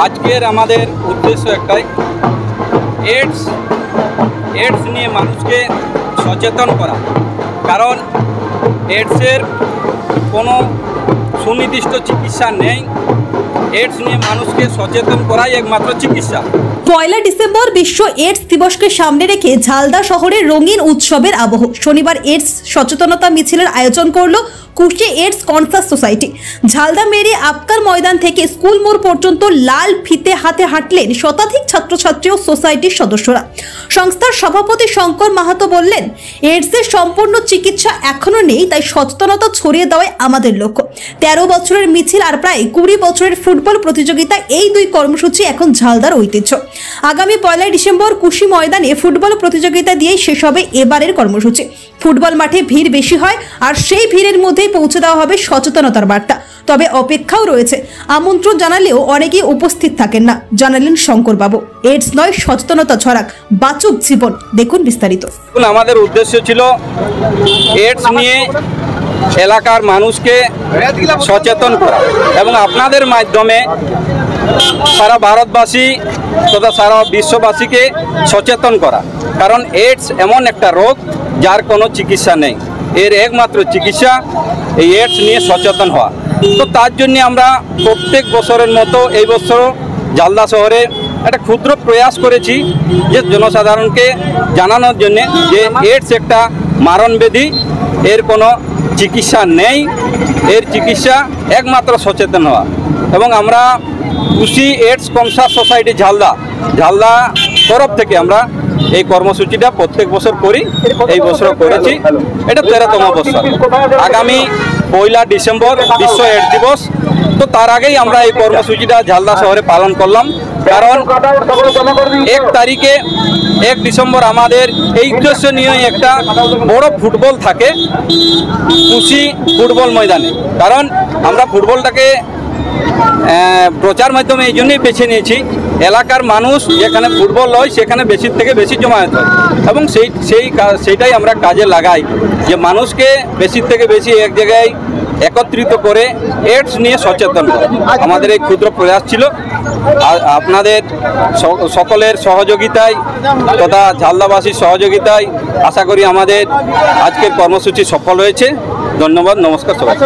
আজকের আমাদের উদ্দেশ্য একটাই, এডস নিয়ে মানুষকে সচেতন করা। কারণ এডসের কোনো সুনির্দিষ্ট চিকিৎসা নেই। এডস নিয়ে মানুষকে সচেতন করাই একমাত্র চিকিৎসা। 1 ডিসেম্বর বিশ্ব এডস দিবসকে সামনে রেখে ঝালদা শহরে রঙিন উৎসবের আবহ। শনিবার এডস সচেতনতা মিছিলের আয়োজন করল কুশি এডস কনসাস সোসাইটি। ঝালদা মেরি আবকার ময়দান থেকে স্কুল মোড় পর্যন্ত লাল ফিতে হাতে হাঁটলেন শতাধিক ছাত্রছাত্রী ও সোসাইটির সদস্যরা। সংস্থার সভাপতি শঙ্কর মাহাতো বললেন, এডসের সম্পূর্ণ চিকিৎসা এখনো নেই, তাই সচেতনতা ছড়িয়ে দেওয়াই আমাদের লক্ষ্য। 13 বছরের মিছিল আর প্রায় 20 বছরের ফুটবল প্রতিযোগিতা, এই দুই কর্মসূচি এখন ঝালদার ঐতিহ্য। আগামী 1 ডিসেম্বর কুশি ময়দানে ফুটবল প্রতিযোগিতা দিয়েই শেষ হবে এবারের কর্মসূচি। ফুটবল মাঠে ভিড় বেশি হয়, আর সেই ভিড়ের মধ্যেই পৌঁছে দেওয়া হবে সচেতনতার বার্তা। তবে অপেক্ষাও রয়েছে। আমন্ত্রণ জানালেও অনেকেই উপস্থিত থাকেন না, জানালেন শঙ্কর বাবু। এডস নয়, সচেতনতা ছড়াক, বাঁচুক জীবন। দেখুন বিস্তারিত। আমাদের উদ্দেশ্য ছিল এডস নিয়ে এলাকার মানুষকে সচেতন করা এবং আপনাদের মাধ্যমে সারা ভারতবাসী তথা সারা বিশ্ববাসীকে সচেতন করা। কারণ এডস এমন একটা রোগ যার কোনো চিকিৎসা নেই। এর একমাত্র চিকিৎসা এই এডস নিয়ে সচেতন হওয়া। তো তার জন্য আমরা প্রত্যেক বছরের মতো এই বছরও ঝালদা শহরে একটা ক্ষুদ্র প্রয়াস করেছি, যে জনসাধারণকে জানানোর জন্য যে এডস একটা মারণব্যাধি, এর কোনো চিকিৎসা নেই, এর চিকিৎসা একমাত্র সচেতন হওয়া। এবং আমরা কুশি এডস কনসাস সোসাইটি ঝালদা তরফ থেকে আমরা এই কর্মসূচিটা প্রত্যেক বছর করি। এই বছরও করেছি, এটা 13তম বছর। আগামী 1 ডিসেম্বর বিশ্ব এডস দিবস। তো তার আগেই আমরা এই কর্মসূচিটা ঝালদা শহরে পালন করলাম। কারণ 1 ডিসেম্বর আমাদের এই উদ্দেশ্য নিয়ে একটা বড় ফুটবল থাকে কুশি ফুটবল ময়দানে। কারণ আমরা ফুটবলটাকে প্রচার মাধ্যমে এই জন্যই বেছে নিয়েছি, এলাকার মানুষ যেখানে ফুটবল হয় সেখানে বেশি থেকে বেশি জমায়েত হয় এবং সেইটাই আমরা কাজে লাগাই, যে মানুষকে বেশি থেকে বেশি এক জায়গায় একত্রিত করে এডস নিয়ে সচেতন করা। আমাদের এই ক্ষুদ্র প্রয়াস ছিল। আর আপনাদের সকলের সহযোগিতায় তথা ঝালদাবাসীর সহযোগিতায় আশা করি আমাদের আজকের কর্মসূচি সফল হয়েছে। ধন্যবাদ, নমস্কার সবাই।